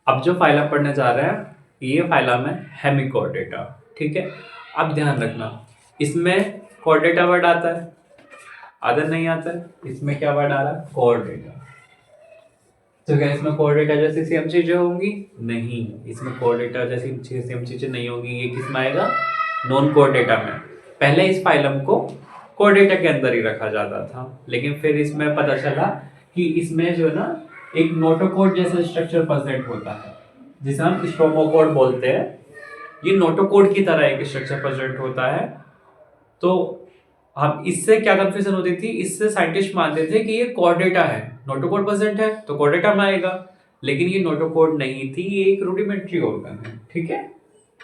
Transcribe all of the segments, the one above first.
अब जो फाइलम पढ़ने जा रहे हैं ये फाइलम है हेमिकोर्डेटा। ठीक है, अब ध्यान रखना इसमें कोर्डेटा वर्ड आता है, अदर नहीं आता है। इसमें क्या वर्ड आ रहा है? कोर्डेटा। तो क्या इसमें कोर्डेटा जैसी सेम चीजें होंगी? नहीं, इसमें कोर्डेटा जैसी सेम चीजें नहीं होंगी। ये किस में आएगा? नॉन कोर्डेटा में। पहले इस फाइलम को कोर्डेटा के अंदर ही रखा जाता था, लेकिन फिर इसमें पता चला कि इसमें जो है ना एक नोटोकोड जैसा स्ट्रक्चर प्रेजेंट होता है, जिसे हम स्ट्रोमोकोड बोलते हैं। ये नोटोकोड की तरह एक स्ट्रक्चर प्रेजेंट होता है। तो हम इससे क्या कंफ्यूजन होती थी, इससे साइंटिस्ट मानते थे कि ये कोर्डेटा है, नोटोकोड प्रेजेंट है तो कोर्डेटा में आएगा। लेकिन ये नोटोकोड नहीं थी, ये एक रूडिमेंट्री ऑर्गन है। ठीक है,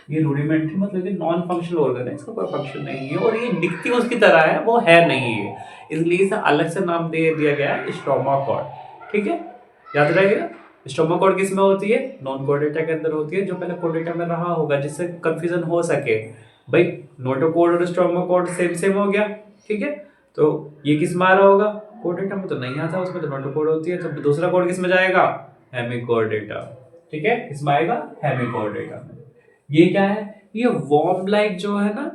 ये रूडिमेंट्री मतलब कि नॉन फंक्शनल ऑर्गन है, इसका कोई फंक्शन नहीं है और ये दिखती उसकी तरह है, वो है नहीं है, इसलिए इसे अलग से नाम दे दिया गया है स्ट्रोमाकोड। ठीक है, याद रहेगा। स्ट्रोमाकोड किस में होती है? नॉन कोर्डेटा के अंदर होती है, जो पहले कोर्डेटा में रहा होगा, जिससे कंफ्यूजन हो सके। भाई नोटोकोड और स्ट्रोमाकोड सेम सेम हो गया। ठीक है, तो ये किस में आ रहा होगा? कोर्डेटा में तो नहीं आता, उसमें तो नोटोकोड होती है। तो दूसरा कोड किस में जाएगा? हेमिकोर्डेटा। ठीक है, इसमें आएगा हेमिकोर्डेटा में। ये क्या है? ये वॉर्म लाइक जो है ना,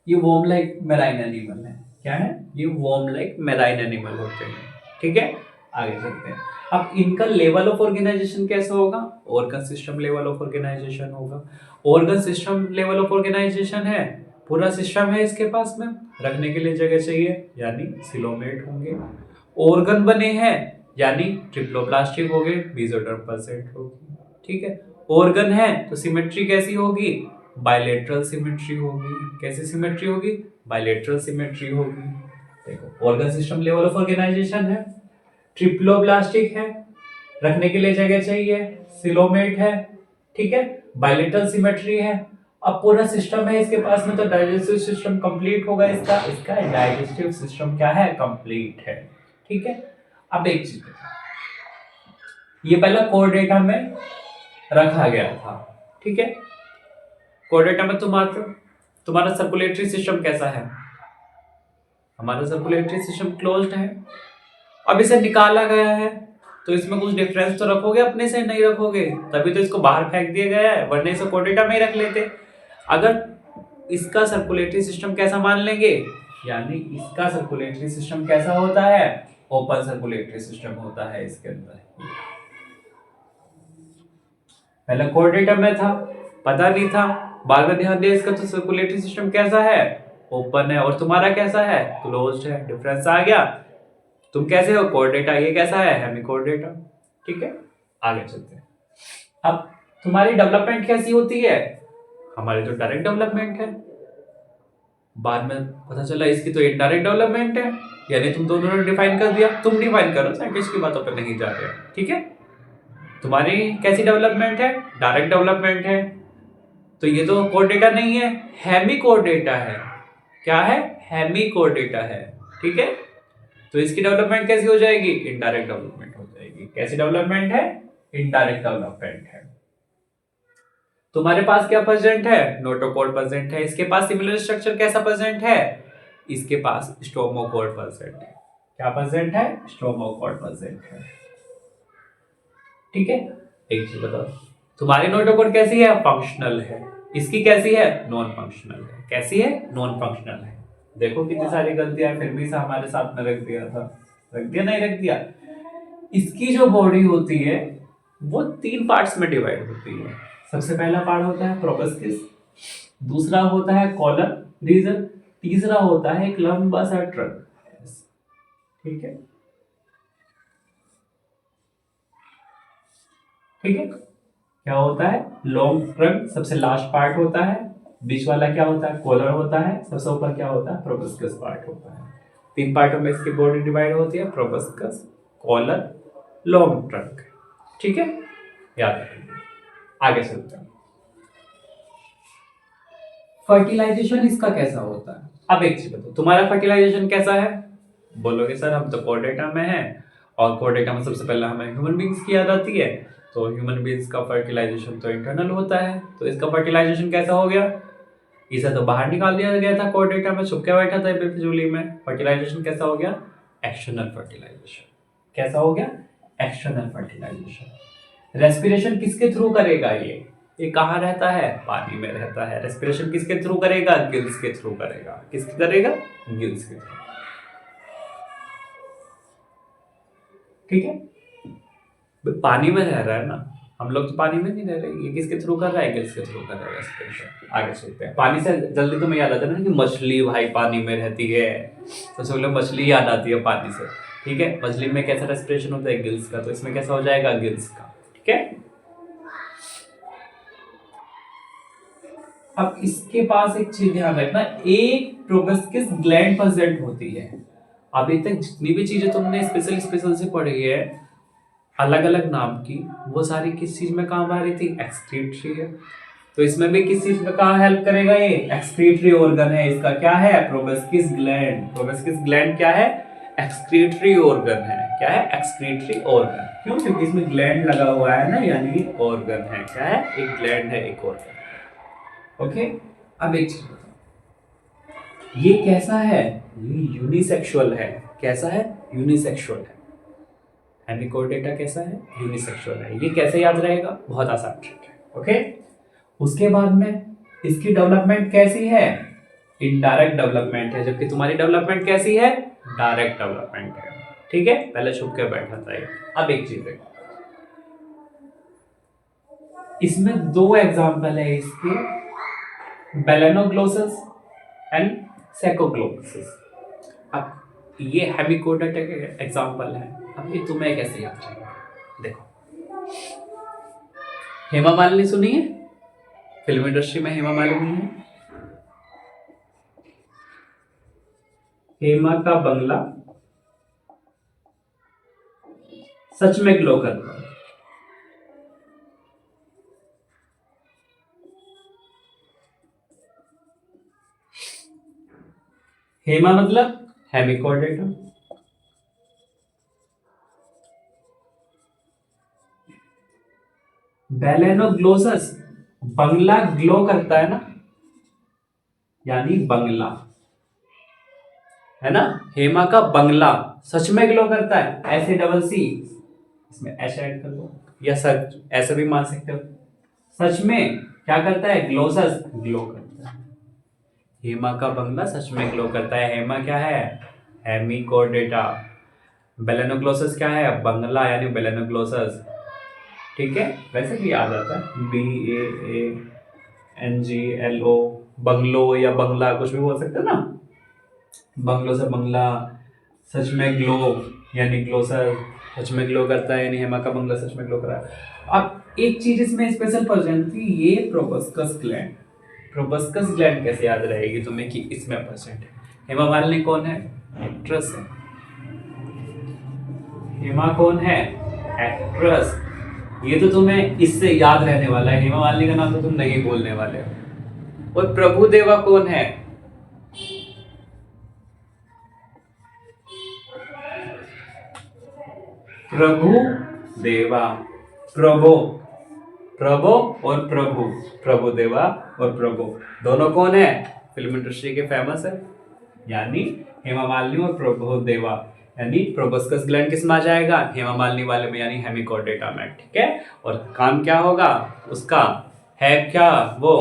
ये वॉर्म लाइक मेराइन एनिमल है। क्या है? ये वॉर्म लाइक मेराइन एनिमल होते हैं। ठीक है, आगे चलते हैं। अब इनका लेवल ऑफ ऑर्गेनाइजेशन कैसा होगा? Organ system level of organisation होगा। Organ system level of organisation है, पूरा सिस्टम है इसके पास में, रखने के लिए जगह चाहिए, यानी सिलोमेट होंगे। ऑर्गन बने हैं, यानी ट्रिप्लोप्लास्टिक हो गए, मेसोडर्मल सेट होगी। ठीक है, ऑर्गन है तो सिमेट्री कैसी होगी? बायलेटरल सिमेट्री होगी। कैसी सिमेट्री होगी? बायलेटरल सिमेट्री होगी। देखो, organ system level of organisation है, ट्रिप्लोब्लास्टिक है, रखने के लिए जगह चाहिए, सिलोमेट है। ठीक है, बायलेटरल सिमेट्री है। अब पूरा सिस्टम है इसके पास में, तो डाइजेस्टिव सिस्टम कंप्लीट होगा इसका। इसका डाइजेस्टिव सिस्टम क्या है? कंप्लीट है। ठीक है, अब एक चीज, ये पहला कोर्डेटा में रखा गया था। ठीक है, कोर्डेटा में तुम्हारा सर्कुलेटरी सिस्टम कैसा है? हमारा सर्कुलेटरी सिस्टम क्लोज्ड है। अब इसे निकाला गया है, तो इसमें कुछ डिफरेंस तो रखोगे अपने से? नहीं रखोगे, तभी तो इसको बाहर फेंक दिया गया है, वरना इसे कोर्डेटा में ही रख लेते। अगर इसका सर्कुलेटरी सिस्टम कैसा मान लेंगे, यानी इसका सर्कुलेटरी सिस्टम कैसा होता है? ओपन सर्कुलेटरी सिस्टम होता है इसके अंदर। पहले कोर्डेटा में था, पता नहीं था, बाद में ध्यान दिया इसका तो सर्कुलेटरी सिस्टम कैसा है? ओपन है। और तुम्हारा कैसा है? क्लोज्ड है। डिफरेंस आ गया। तुम कैसे हो? कोर्डेटा। ये कैसा है? हेमिकोर्डेटा। ठीक है, आगे चलते हैं। अब तुम्हारी डेवलपमेंट कैसी होती है? हमारी तो डायरेक्ट डेवलपमेंट है, बाद में पता चला इसकी तो इनडायरेक्ट डेवलपमेंट है, यानी तुम दोनों ने डिफाइन कर दिया। तुम डिफाइन करो, साइंटिस्ट की बातों पर नहीं जा रहे। ठीक है, तुम्हारी कैसी डेवलपमेंट है? डायरेक्ट डेवलपमेंट है, तो ये तो कोर्डेटा नहीं है, हेमिकोर्डेटा है। क्या है? हेमिकोर्डेटा है। ठीक है, तो इसकी डेवलपमेंट कैसी हो जाएगी? इनडायरेक्ट डेवलपमेंट हो जाएगी। कैसी डेवलपमेंट है? इनडायरेक्ट डेवलपमेंट है। तुम्हारे पास क्या प्रेजेंट है? नोटोकोड प्रेजेंट है। इसके पास सिमिलर स्ट्रक्चर कैसा प्रेजेंट है? इसके पास स्टोमोकोड प्रेजेंट है। क्या प्रेजेंट है? स्टोमोकोड प्रेजेंट है। ठीक है, एक चीज बताओ, तुम्हारी नोटोकोड कैसी है? फंक्शनल है। इसकी कैसी है? नॉन फंक्शनल है। कैसी है? नॉन फंक्शनल है। देखो कितनी सारी गलतियां, फिर भी हमारे साथ में रख दिया था। रख दिया नहीं रख दिया? इसकी जो बॉडी होती है वो 3 पार्ट्स में डिवाइड होती है। सबसे पहला पार्ट होता है प्रोबस्किस, दूसरा होता है कॉलर रीजन, तीसरा होता है एक लंबा सा ट्रंक। ठीक है, ठीक है, क्या होता है? लॉन्ग ट्रंक सबसे लास्ट पार्ट होता है, बीच वाला क्या होता है? कॉलर होता है, सबसे ऊपर क्या होता है? प्रोबस्कस पार्ट होता है। 3 पार्टों में इसकी बॉडी डिवाइड होती है, प्रोबस्कस, कॉलर, लॉन्ग ट्रंक। ठीक है, याद रखिए। आगे चलते हैं। फर्टिलाइजेशन इसका कैसा होता है? अब एक चीज बताओ, तुम्हारा फर्टिलाइजेशन कैसा है? बोलोगे सर हम तो कोर्डेटा में हैं, और कोर्डेटा में सबसे पहले हमें ह्यूमन बींग्स की याद आती है, तो ह्यूमन बींग्स का फर्टिलाइजेशन तो इंटरनल होता है। तो इसका फर्टिलाइजेशन कैसा हो गया? इसे तो बाहर निकाल दिया गया था, कोर्डेटा में छुप के बैठा था बिजूली में। फर्टिलाइजेशन कैसा हो गया? External fertilisation. कैसा हो गया? External fertilisation. रेस्पिरेशन किसके थ्रू करेगा? ये कहाँ रहता है? पानी में रहता है। रेस्पिरेशन किसके थ्रू करेगा? गिल्स के थ्रू करेगा। किसके करेगा? गिल्स के थ्रू। ठीक है, पानी में रह रहा है ना, हम लोग तो पानी में नहीं रह रहे, ये किसके थ्रू कर रहा है? गिल्स के थ्रू कर रहा है रेस्पिरेशन। आगे चलते हैं। पानी से जल्दी तुम्हें याद आता है ना कि मछली भाई पानी में रहती है, तो सब लोग मछली याद आती है पानी से। ठीक है, मछली में कैसा रेस्पिरेशन होता है? गिल्स का, तो इसमें कैसा हो जाएगा? गिल्स का। ठीक है, अब इसके पास एक चीज ध्यान रखना, एक प्रोबस्किस ग्लैंड प्रेजेंट होती है। अभी तक जितनी भी चीजें तुमने स्पेशल से पढ़ी है अलग अलग नाम की, वो सारी किस चीज में काम आ रही थी? एक्सक्रीटरी है। तो इसमें भी किस चीज में कहाँ हेल्प करेगा? ये एक्सक्रीटरी ऑर्गन है। इसका क्या है? प्रोबस्किस ग्लैंड। प्रोबस्किस ग्लैंड क्या है? एक्सक्रीटरी ऑर्गन है। क्या है? Excretory organ. क्यों? क्योंकि इसमें ग्लैंड लगा हुआ है ना, यानी ऑर्गन है। क्या है? एक ग्लैंड है, एक ऑर्गन। ओके, अब एक चीज बताओ, ये कैसा है? ये यूनिसेक्सुअल है। कैसा है? यूनिसेक्सुअल है। हेमिकोर्डेटा कैसा है? यूनिसेक्सुअल है। ये कैसे याद रहेगा? बहुत आसान ट्रिक है। ओके, उसके बाद में इसकी डेवलपमेंट कैसी है? इनडायरेक्ट डेवलपमेंट है, जबकि तुम्हारी डेवलपमेंट कैसी है? डायरेक्ट डेवलपमेंट है। ठीक है, पहले छुप के बैठा था ये। अब एक चीज देखो, इसमें दो एग्जाम्पल है इसके, बेलेनोग्लोसस एंड सेकोग्लोसस। अब ये हेमिकोर्डेटा के एग्जाम्पल है। अब ये तुम्हें कैसे याद रहेगा? देखो, हेमा मालिनी सुनी है? फिल्म इंडस्ट्री में हेमा मालिनी है। हेमा का बंगला सच में ग्लो करता है। हेमा मतलब हेमिकोर्डेटा। बेलेनोग्लोसस बंगला ग्लो करता है ना, यानी बंगला है ना। हेमा का बंगला सच में ग्लो करता है, ऐसे डबल सी, इसमें ऐसे ऐड कर दो, या सच ऐसे भी मान सकते हो। सच में क्या करता है? ग्लोसस ग्लो करता है। हेमा का बंगला सच में ग्लो करता है। हेमा क्या है? हेमिकोर्डेटा। बेलेनोग्लोसस क्या है? बंगला, यानी बेलेनोग्लोसस। ठीक है, वैसे भी याद आता है, BAANGLO, बंगलो या बंगला कुछ भी बोल सकते हो ना। बंगलो से बंगला, सच में ग्लो यानी ग्लोसर, सच में ग्लो करता है, यानी हेमा का बंगला सच में ग्लो कर रहा है। अब एक चीज इसमें स्पेशल प्रेजेंट थी, ये प्रोबस्कस ग्लैंड। प्रोबस्कस ग्लैंड कैसे याद रहेगी तुम्हें कि इसमें प्रेजेंट है? हेमा मालिनी कौन है? एक्ट्रेस है। हेमा कौन है? एक्ट्रेस। ये तो तुम्हें इससे याद रहने वाला है, हेमा मालिनी का नाम तो तुम नहीं बोलने वाले हो। और प्रभु देवा कौन है? प्रभु देवा। प्रभु, प्रभु और प्रभु, प्रभु देवा और प्रभु दोनों कौन है? फिल्म इंडस्ट्री के फेमस है, यानी हेमा मालिनी और प्रभु देवा। यानी प्रोबस्कस ग्लैंड किस में आ जाएगा? हेमा मालिनी वाले में, यानी हेमिकोर्डेटा में। ठीक है, और काम क्या होगा उसका? है क्या वो?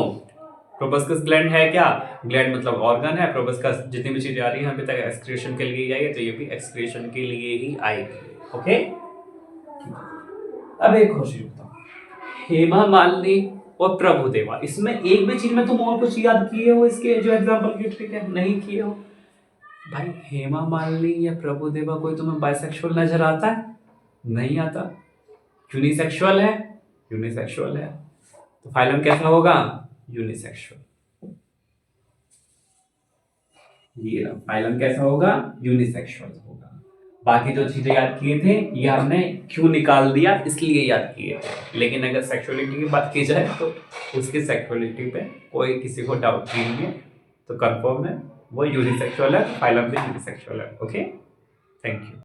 प्रोबस्कस ग्लैंड है क्या? ग्लैंड मतलब ऑर्गन है। प्रोबस्कस जितनी भी चीजें आ रही है अभी तक एक्सक्रीशन के लिए आई है, तो ये भी एक्सक्रीशन के लिए ही आएगी। ओके, अब एक और चीज बताओ, हेमा मालिनी और प्रभु देवा, इसमें एक भी चीज में तुम और कुछ याद किए हो इसके जो एग्जांपल की ट्रिक है? नहीं किए हो भाई। हेमा मालिनी या प्रभु देवा कोई तुम्हें बाइसेक्सुअल नजर आता है? नहीं आता। यूनिसेक्सुअल है? यूनिसेक्सुअल है। तो फाइलम कैसा होगा? यूनिसेक्सुअल। ये फाइलम कैसा होगा? यूनिसेक्सुअल होगा। बाकी जो चीजें याद किए थे ये हमने क्यों निकाल दिया, इसलिए याद किए थे। लेकिन अगर सेक्सुअलिटी की बात की जाए तो उसकी सेक्सुअलिटी पे कोई किसी को डाउट नहीं है, तो कंफर्म है वो यूनिसेक्सुअल है। फाइलम भी यूनिसेक्सुअल है। Okay, thank you.